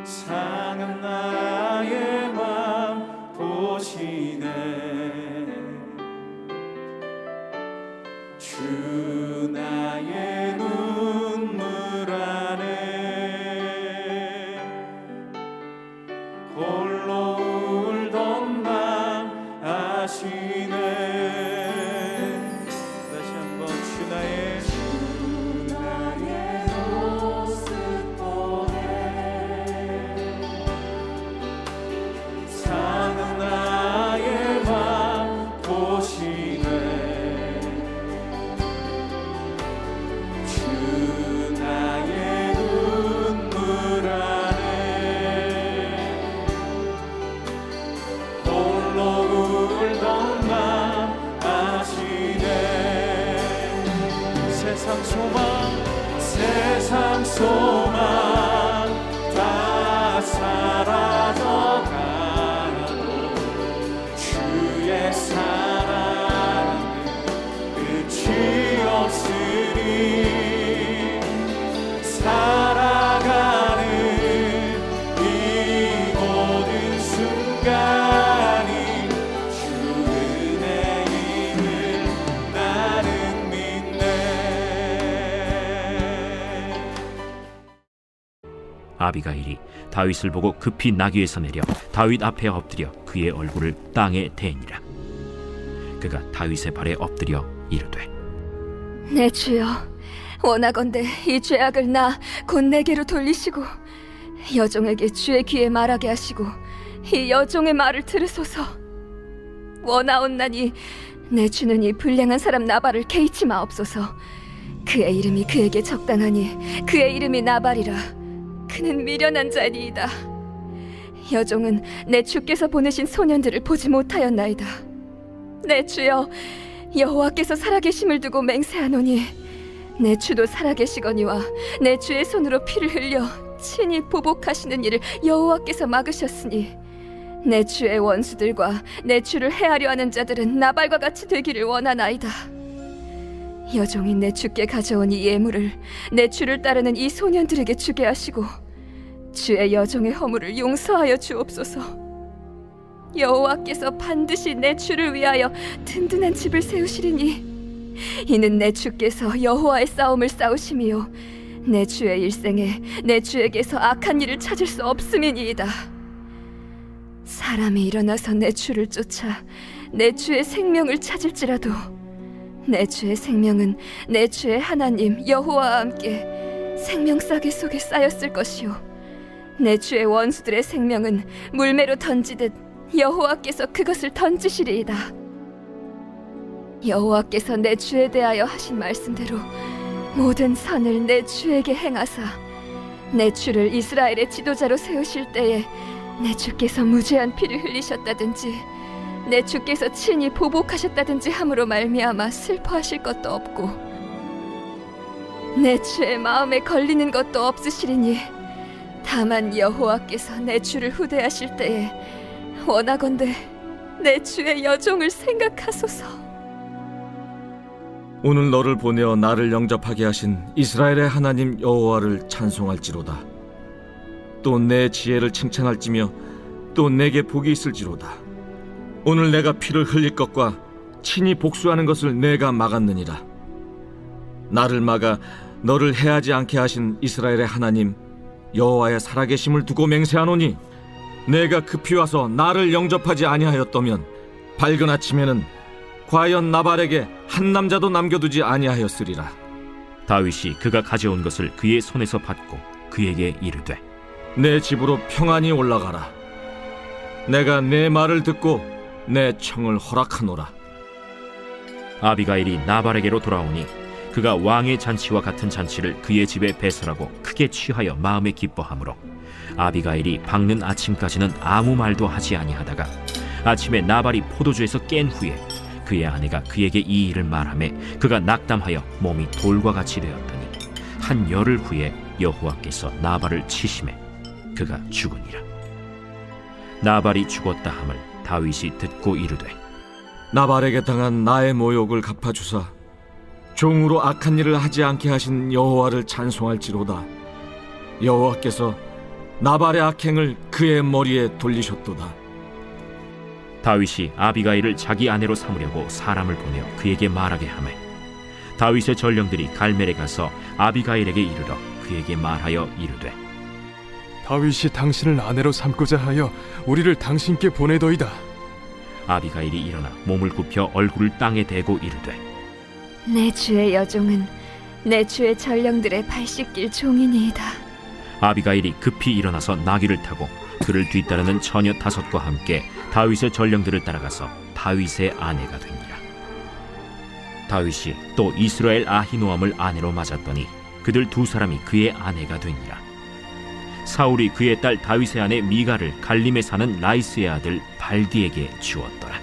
상한 나의 맘 보시네. 주 나의 눈물 안에 홀로 울던 맘 아시네. 다시 한번 주 나의 모습 보네. 상한 나의 맘 보시네. 주 나의 눈물 안에 홀로 울던 맘 아시네. 세상 소망 다 사라져가도 주의 사랑은 끝이 없으니 살아가는 이 모든 순간이 주 은혜임을 나는 믿네. 아비가일이 다윗을 보고 급히 나귀에서 내려 다윗 앞에 엎드려 그의 얼굴을 땅에 대니라. 그가 다윗의 발에 엎드려 이르되, 내 주여, 원하건대 이 죄악을 나 곧 내게로 돌리시고 여종에게 주의 귀에 말하게 하시고 이 여종의 말을 들으소서. 원하옵나니 내 주는 이 불량한 사람 나발을 개의치 마옵소서. 그의 이름이 그에게 적당하니 그의 이름이 나발이라. 그는 미련한 자니이다. 여종은 내 주께서 보내신 소년들을 보지 못하였나이다. 내 주여, 여호와께서 살아계심을 두고 맹세하노니 내 주도 살아계시거니와 내 주의 손으로 피를 흘려 친히 보복하시는 일을 여호와께서 막으셨으니 내 주의 원수들과 내 주를 해하려 하는 자들은 나발과 같이 되기를 원하나이다. 여종이 내 주께 가져온 이 예물을 내 주를 따르는 이 소년들에게 주게 하시고 주의 여종의 허물을 용서하여 주옵소서. 여호와께서 반드시 내 주를 위하여 든든한 집을 세우시리니 이는 내 주께서 여호와의 싸움을 싸우심이요 내 주의 일생에 내 주에게서 악한 일을 찾을 수 없음이니이다. 사람이 일어나서 내 주를 쫓아 내 주의 생명을 찾을지라도 내 주의 생명은 내 주의 하나님 여호와와 함께 생명싸개 속에 쌓였을 것이요 내 주의 원수들의 생명은 물매로 던지듯 여호와께서 그것을 던지시리이다. 여호와께서 내 주에 대하여 하신 말씀대로 모든 선을 내 주에게 행하사 내 주를 이스라엘의 지도자로 세우실 때에 내 주께서 무죄한 피를 흘리셨다든지 내 주께서 친히 보복하셨다든지 함으로 말미암아 슬퍼하실 것도 없고 내 주의 마음에 걸리는 것도 없으시리니 다만 여호와께서 내 주를 후대하실 때에 원하건대 내 주의 여종을 생각하소서. 오늘 너를 보내어 나를 영접하게 하신 이스라엘의 하나님 여호와를 찬송할지로다. 또 내 지혜를 칭찬할지며 또 내게 복이 있을지로다. 오늘 내가 피를 흘릴 것과 친히 복수하는 것을 내가 막았느니라. 나를 막아 너를 해하지 않게 하신 이스라엘의 하나님 여호와의 살아계심을 두고 맹세하노니 내가 급히 와서 나를 영접하지 아니하였더면 밝은 아침에는 과연 나발에게 한 남자도 남겨두지 아니하였으리라. 다윗이 그가 가져온 것을 그의 손에서 받고 그에게 이르되, 내 집으로 평안히 올라가라. 내가 내 말을 듣고 내 청을 허락하노라. 아비가일이 나발에게로 돌아오니 그가 왕의 잔치와 같은 잔치를 그의 집에 배설하고 크게 취하여 마음에 기뻐하므로 아비가일이 밝는 아침까지는 아무 말도 하지 아니하다가 아침에 나발이 포도주에서 깬 후에 그의 아내가 그에게 이 일을 말하매 그가 낙담하여 몸이 돌과 같이 되었더니 한 열흘 후에 여호와께서 나발을 치심해 그가 죽으니라. 나발이 죽었다 함을 다윗이 듣고 이르되, 나발에게 당한 나의 모욕을 갚아주사 종으로 악한 일을 하지 않게 하신 여호와를 찬송할지로다. 여호와께서 나발의 악행을 그의 머리에 돌리셨도다. 다윗이 아비가일을 자기 아내로 삼으려고 사람을 보내어 그에게 말하게 하매 다윗의 전령들이 갈멜에 가서 아비가일에게 이르러 그에게 말하여 이르되 다윗이 당신을 아내로 삼고자 하여 우리를 당신께 보내더이다. 아비가일이 일어나 몸을 굽혀 얼굴을 땅에 대고 이르되 내 주의 여종은 내 주의 전령들의 발 씻길 종이니이다. 아비가일이 급히 일어나서 나귀를 타고 그를 뒤따르는 처녀 5과 함께 다윗의 전령들을 따라가서 다윗의 아내가 되니라. 다윗이 또 이스라엘 아히노암을 아내로 맞았더니 그들 2사람이 그의 아내가 되니라. 사울이 그의 딸 다윗의 아내 미갈을 갈림에 사는 라이스의 아들 발디에게 주었더라.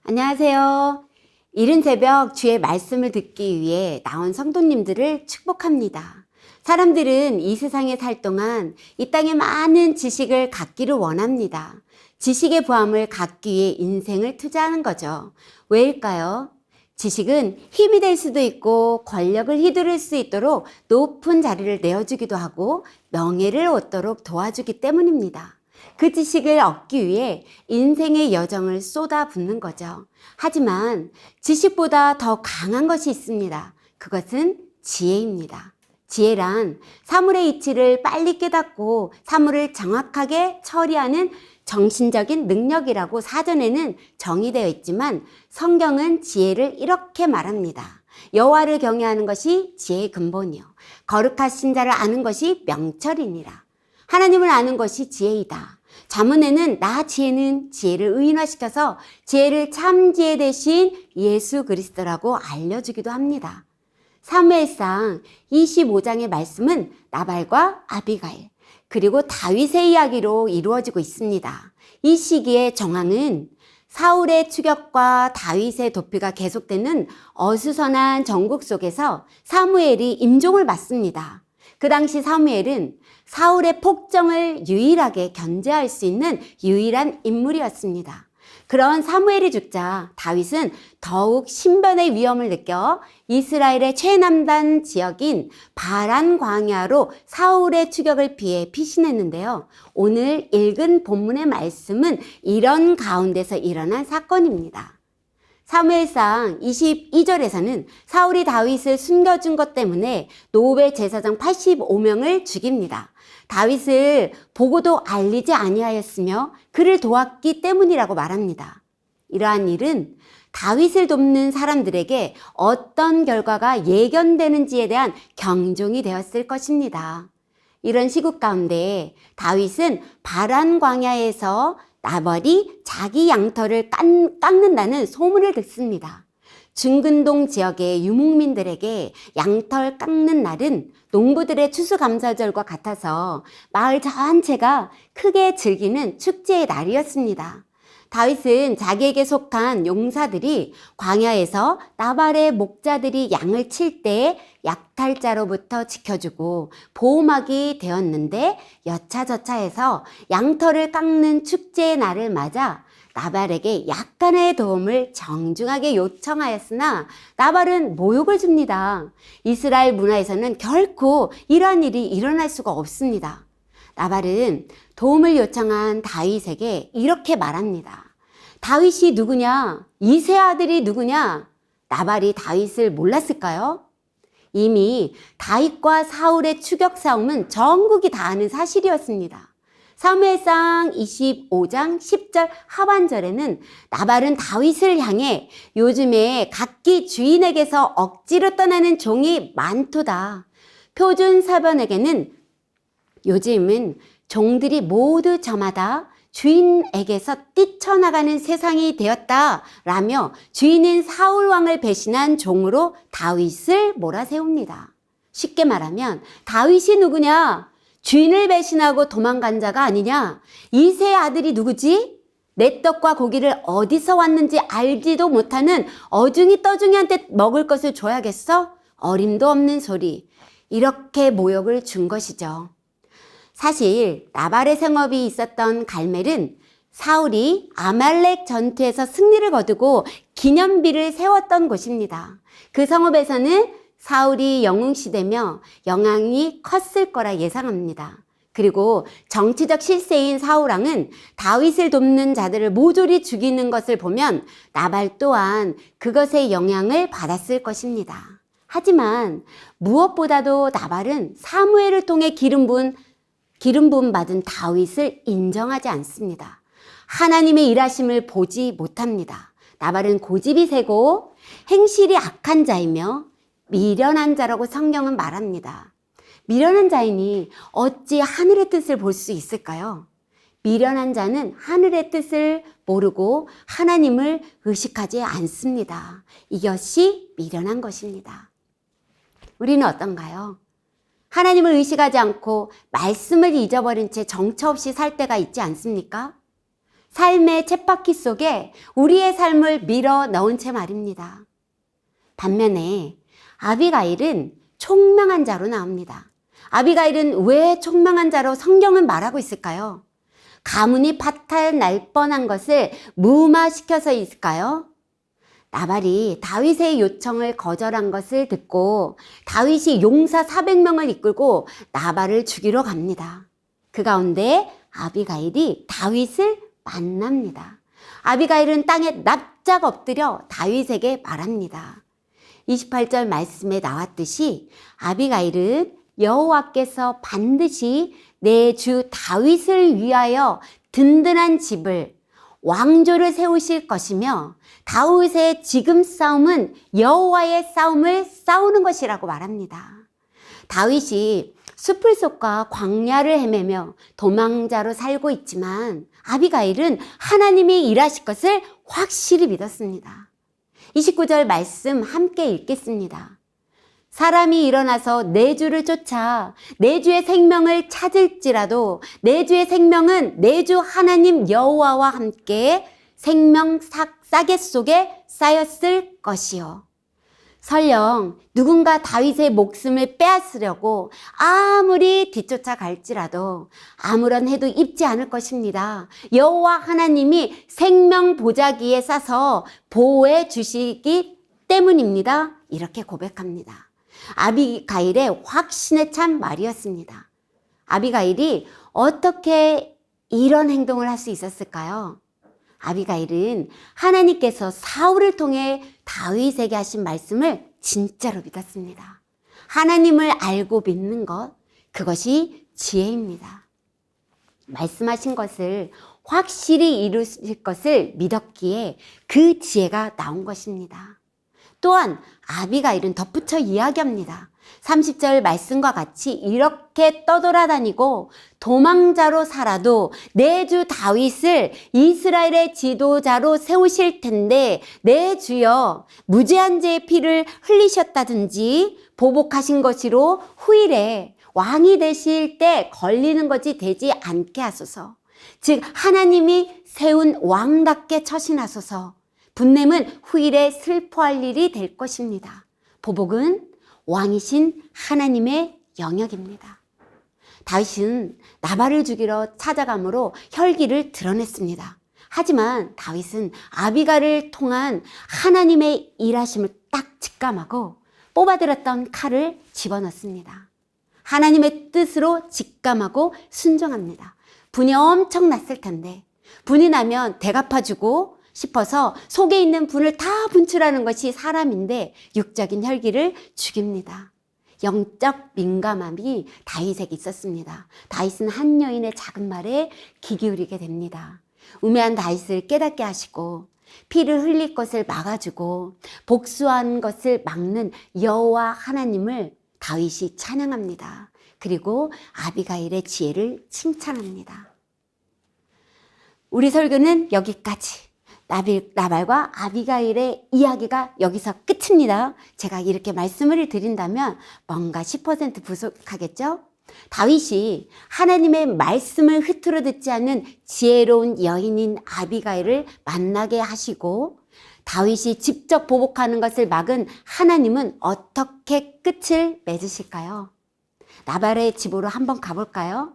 안녕하세요. 이른 새벽 주의 말씀을 듣기 위해 나온 성도님들을 축복합니다. 사람들은 이 세상에 살 동안 이 땅에 많은 지식을 갖기를 원합니다. 지식의 부함을 갖기 위해 인생을 투자하는 거죠. 왜일까요? 지식은 힘이 될 수도 있고 권력을 휘두를 수 있도록 높은 자리를 내어주기도 하고 명예를 얻도록 도와주기 때문입니다. 그 지식을 얻기 위해 인생의 여정을 쏟아붓는 거죠. 하지만 지식보다 더 강한 것이 있습니다. 그것은 지혜입니다. 지혜란 사물의 이치를 빨리 깨닫고 사물을 정확하게 처리하는 정신적인 능력이라고 사전에는 정의되어 있지만 성경은 지혜를 이렇게 말합니다. 여호와를 경외하는 것이 지혜의 근본이요 거룩하신 자를 아는 것이 명철이니라. 하나님을 아는 것이 지혜이다. 잠언에는 나 지혜는 지혜를 의인화시켜서 지혜를 참 지혜 대신 예수 그리스도라고 알려주기도 합니다. 사무엘상 25장의 말씀은 나발과 아비가일 그리고 다윗의 이야기로 이루어지고 있습니다. 이 시기의 정황은 사울의 추격과 다윗의 도피가 계속되는 어수선한 정국 속에서 사무엘이 임종을 받습니다. 그 당시 사무엘은 사울의 폭정을 유일하게 견제할 수 있는 유일한 인물이었습니다. 그런 사무엘이 죽자 다윗은 더욱 신변의 위험을 느껴 이스라엘의 최남단 지역인 바란 광야로 사울의 추격을 피해 피신했는데요. 오늘 읽은 본문의 말씀은 이런 가운데서 일어난 사건입니다. 사무엘상 22절에서는 사울이 다윗을 숨겨준 것 때문에 노베 제사장 85명을 죽입니다. 다윗을 보고도 알리지 아니하였으며 그를 도왔기 때문이라고 말합니다. 이러한 일은 다윗을 돕는 사람들에게 어떤 결과가 예견되는지에 대한 경종이 되었을 것입니다. 이런 시국 가운데 다윗은 바란 광야에서 나발이 자기 양털을 깎는다는 소문을 듣습니다. 중근동 지역의 유목민들에게 양털 깎는 날은 농부들의 추수감사절과 같아서 마을 전체가 크게 즐기는 축제의 날이었습니다. 다윗은 자기에게 속한 용사들이 광야에서 나발의 목자들이 양을 칠 때 약탈자로부터 지켜주고 보호막이 되었는데 여차저차해서 양털을 깎는 축제의 날을 맞아 나발에게 약간의 도움을 정중하게 요청하였으나 나발은 모욕을 줍니다. 이스라엘 문화에서는 결코 이러한 일이 일어날 수가 없습니다. 나발은 도움을 요청한 다윗에게 이렇게 말합니다. 다윗이 누구냐? 이새 아들이 누구냐? 나발이 다윗을 몰랐을까요? 이미 다윗과 사울의 추격 싸움은 전국이 다 아는 사실이었습니다. 사무엘상 25장 10절 하반절에는 나발은 다윗을 향해 요즘에 각기 주인에게서 억지로 떠나는 종이 많도다. 표준 사변에게는 요즘은 종들이 모두 저마다 주인에게서 뛰쳐나가는 세상이 되었다라며 주인인 사울왕을 배신한 종으로 다윗을 몰아세웁니다. 쉽게 말하면 다윗이 누구냐? 주인을 배신하고 도망간 자가 아니냐? 이새의 아들이 누구지? 내 떡과 고기를 어디서 왔는지 알지도 못하는 어중이 떠중이한테 먹을 것을 줘야겠어? 어림도 없는 소리. 이렇게 모욕을 준 것이죠. 사실 나발의 생업이 있었던 갈멜은 사울이 아말렉 전투에서 승리를 거두고 기념비를 세웠던 곳입니다. 그 성읍에서는 사울이 영웅시대며 영향이 컸을 거라 예상합니다. 그리고 정치적 실세인 사울왕은 다윗을 돕는 자들을 모조리 죽이는 것을 보면 나발 또한 그것의 영향을 받았을 것입니다. 하지만 무엇보다도 나발은 사무엘을 통해 기름 부음 받은 다윗을 인정하지 않습니다. 하나님의 일하심을 보지 못합니다. 나발은 고집이 세고 행실이 악한 자이며 미련한 자라고 성경은 말합니다. 미련한 자이니 어찌 하늘의 뜻을 볼 수 있을까요? 미련한 자는 하늘의 뜻을 모르고 하나님을 의식하지 않습니다. 이것이 미련한 것입니다. 우리는 어떤가요? 하나님을 의식하지 않고 말씀을 잊어버린 채 정처 없이 살 때가 있지 않습니까? 삶의 쳇바퀴 속에 우리의 삶을 밀어 넣은 채 말입니다. 반면에 아비가일은 총명한 자로 나옵니다. 아비가일은 왜 총명한 자로 성경은 말하고 있을까요? 가문이 파탈 날 뻔한 것을 무마시켜서 있을까요? 나발이 다윗의 요청을 거절한 것을 듣고 다윗이 용사 400명을 이끌고 나발을 죽이러 갑니다. 그 가운데 아비가일이 다윗을 만납니다. 아비가일은 땅에 납작 엎드려 다윗에게 말합니다. 28절 말씀에 나왔듯이 아비가일은 여호와께서 반드시 내 주 다윗을 위하여 든든한 집을 왕조를 세우실 것이며 다윗의 지금 싸움은 여호와의 싸움을 싸우는 것이라고 말합니다. 다윗이 숲을 속과 광야를 헤매며 도망자로 살고 있지만 아비가일은 하나님이 일하실 것을 확실히 믿었습니다. 29절 말씀 함께 읽겠습니다. 사람이 일어나서 내 주를 쫓아 내 주의 생명을 찾을지라도 내 주의 생명은 내 주 하나님 여호와와 함께 생명 싸개 속에 쌓였을 것이요. 설령 누군가 다윗의 목숨을 빼앗으려고 아무리 뒤쫓아 갈지라도 아무런 해도 입지 않을 것입니다. 여호와 하나님이 생명 보자기에 싸서 보호해 주시기 때문입니다. 이렇게 고백합니다. 아비가일의 확신에 찬 말이었습니다. 아비가일이 어떻게 이런 행동을 할 수 있었을까요? 아비가일은 하나님께서 사울을 통해 다윗에게 하신 말씀을 진짜로 믿었습니다. 하나님을 알고 믿는 것, 그것이 지혜입니다. 말씀하신 것을 확실히 이루실 것을 믿었기에 그 지혜가 나온 것입니다. 또한 아비가일은 덧붙여 이야기합니다. 30절 말씀과 같이 이렇게 떠돌아다니고 도망자로 살아도 내 주 다윗을 이스라엘의 지도자로 세우실 텐데 내 주여 무죄한 자의 피를 흘리셨다든지 보복하신 것으로 후일에 왕이 되실 때 걸리는 것이 되지 않게 하소서. 즉 하나님이 세운 왕답게 처신하소서. 분냄은 후일에 슬퍼할 일이 될 것입니다. 보복은 왕이신 하나님의 영역입니다. 다윗은 나발을 죽이러 찾아가므로 혈기를 드러냈습니다. 하지만 다윗은 아비가를 통한 하나님의 일하심을 딱 직감하고 뽑아들었던 칼을 집어넣습니다. 하나님의 뜻으로 직감하고 순종합니다. 분이 엄청 났을 텐데 분이 나면 대갚아주고 싶어서 속에 있는 분을 다 분출하는 것이 사람인데 육적인 혈기를 죽입니다. 영적 민감함이 다윗에게 있었습니다. 다윗은 한 여인의 작은 말에 귀 기울이게 됩니다. 우매한 다윗을 깨닫게 하시고 피를 흘릴 것을 막아주고 복수한 것을 막는 여호와 하나님을 다윗이 찬양합니다. 그리고 아비가일의 지혜를 칭찬합니다. 우리 설교는 여기까지. 나발과 아비가일의 이야기가 여기서 끝입니다. 제가 이렇게 말씀을 드린다면 뭔가 10% 부족하겠죠? 다윗이 하나님의 말씀을 흐트러 듣지 않는 지혜로운 여인인 아비가일을 만나게 하시고 다윗이 직접 보복하는 것을 막은 하나님은 어떻게 끝을 맺으실까요? 나발의 집으로 한번 가볼까요?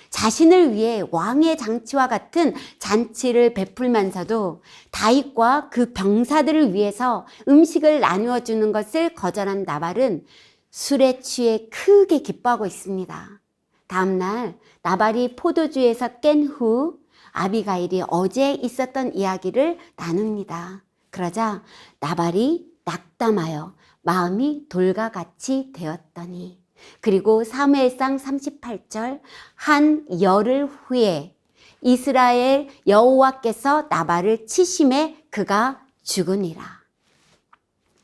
자신을 위해 왕의 장치와 같은 잔치를 베풀면서도 다윗과 그 병사들을 위해서 음식을 나누어 주는 것을 거절한 나발은 술에 취해 크게 기뻐하고 있습니다. 다음날 나발이 포도주에서 깬 후 아비가일이 어제 있었던 이야기를 나눕니다. 그러자 나발이 낙담하여 마음이 돌과 같이 되었더니, 그리고 사무엘상 38절, 한 열흘 후에 이스라엘 여호와께서 나발을 치심에 그가 죽으니라.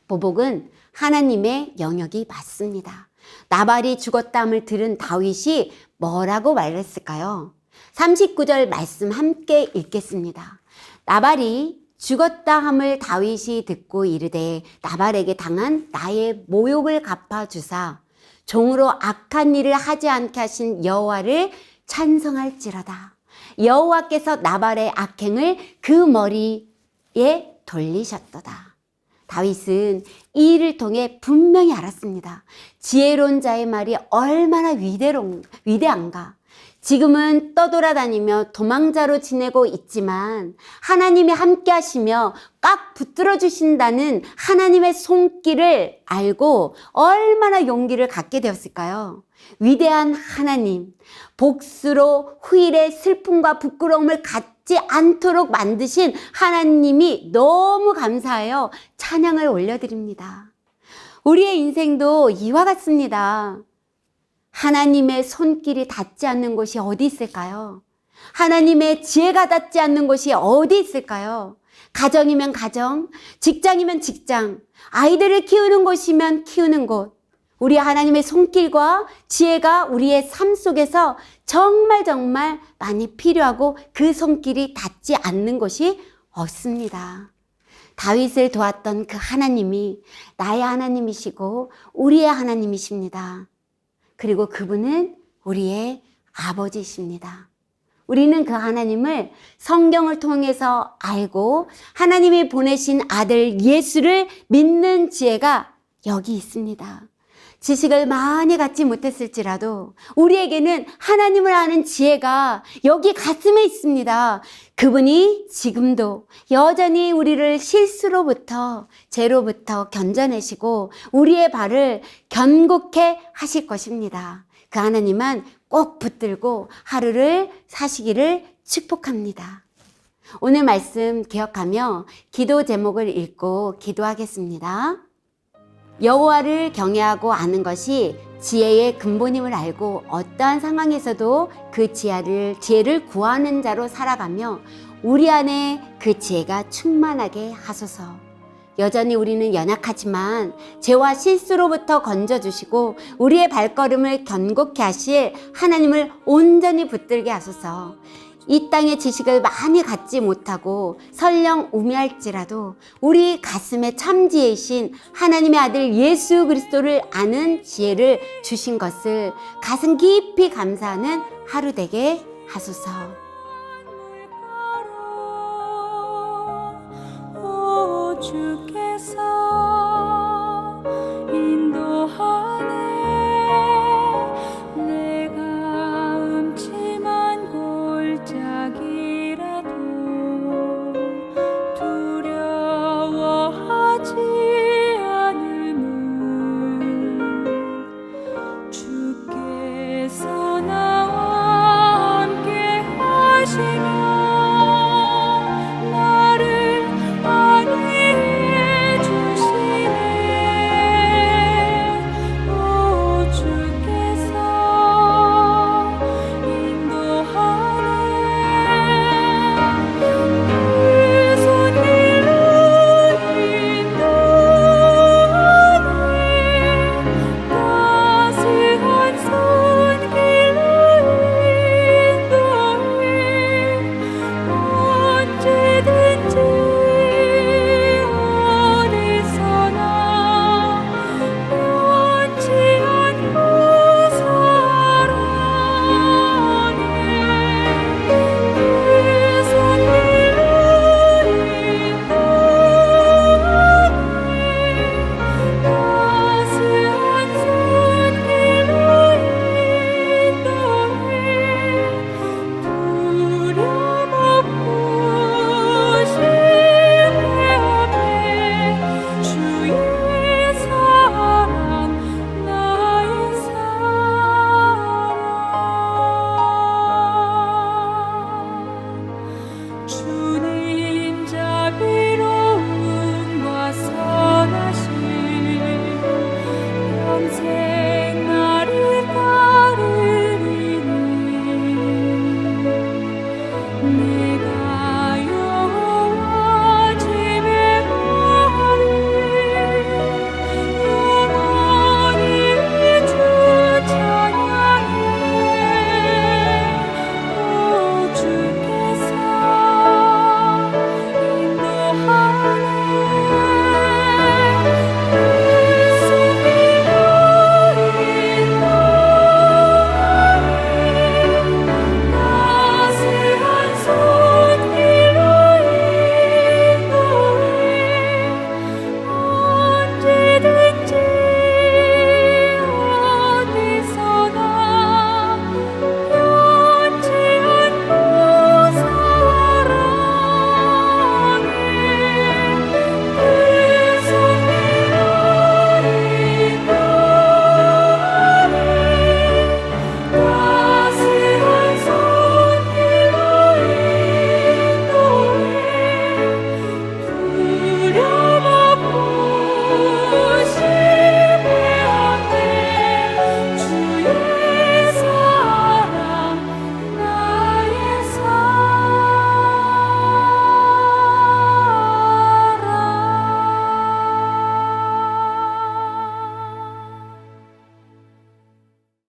보복은 하나님의 영역이 맞습니다. 나발이 죽었다함을 들은 다윗이 뭐라고 말했을까요? 39절 말씀 함께 읽겠습니다. 나발이 죽었다함을 다윗이 듣고 이르되 나발에게 당한 나의 모욕을 갚아주사 종으로 악한 일을 하지 않게 하신 여호와를 찬송할지로다. 여호와께서 나발의 악행을 그 머리에 돌리셨도다. 다윗은 이 일을 통해 분명히 알았습니다. 지혜로운 자의 말이 얼마나 위대한가. 지금은 떠돌아다니며 도망자로 지내고 있지만 하나님이 함께 하시며 꽉 붙들어 주신다는 하나님의 손길을 알고 얼마나 용기를 갖게 되었을까요? 위대한 하나님, 복수로 후일의 슬픔과 부끄러움을 갖지 않도록 만드신 하나님이 너무 감사하여 찬양을 올려드립니다. 우리의 인생도 이와 같습니다. 하나님의 손길이 닿지 않는 곳이 어디 있을까요? 하나님의 지혜가 닿지 않는 곳이 어디 있을까요? 가정이면 가정, 직장이면 직장, 아이들을 키우는 곳이면 키우는 곳. 우리 하나님의 손길과 지혜가 우리의 삶 속에서 정말 많이 필요하고 그 손길이 닿지 않는 곳이 없습니다. 다윗을 도왔던 그 하나님이 나의 하나님이시고 우리의 하나님이십니다. 그리고 그분은 우리의 아버지이십니다. 우리는 그 하나님을 성경을 통해서 알고 하나님이 보내신 아들 예수를 믿는 지혜가 여기 있습니다. 지식을 많이 갖지 못했을지라도 우리에게는 하나님을 아는 지혜가 여기 가슴에 있습니다. 그분이 지금도 여전히 우리를 실수로부터, 죄로부터 건져내시고 우리의 발을 견고케 하실 것입니다. 그 하나님만 꼭 붙들고 하루를 사시기를 축복합니다. 오늘 말씀 기억하며 기도 제목을 읽고 기도하겠습니다. 여호와를 경외하고 아는 것이 지혜의 근본임을 알고 어떠한 상황에서도 그 지혜를 구하는 자로 살아가며 우리 안에 그 지혜가 충만하게 하소서. 여전히 우리는 연약하지만 죄와 실수로부터 건져주시고 우리의 발걸음을 견고케 하실 하나님을 온전히 붙들게 하소서. 이 땅의 지식을 많이 갖지 못하고 설령 우매할지라도 우리 가슴에 참 지혜이신 하나님의 아들 예수 그리스도를 아는 지혜를 주신 것을 가슴 깊이 감사하는 하루 되게 하소서. 주께서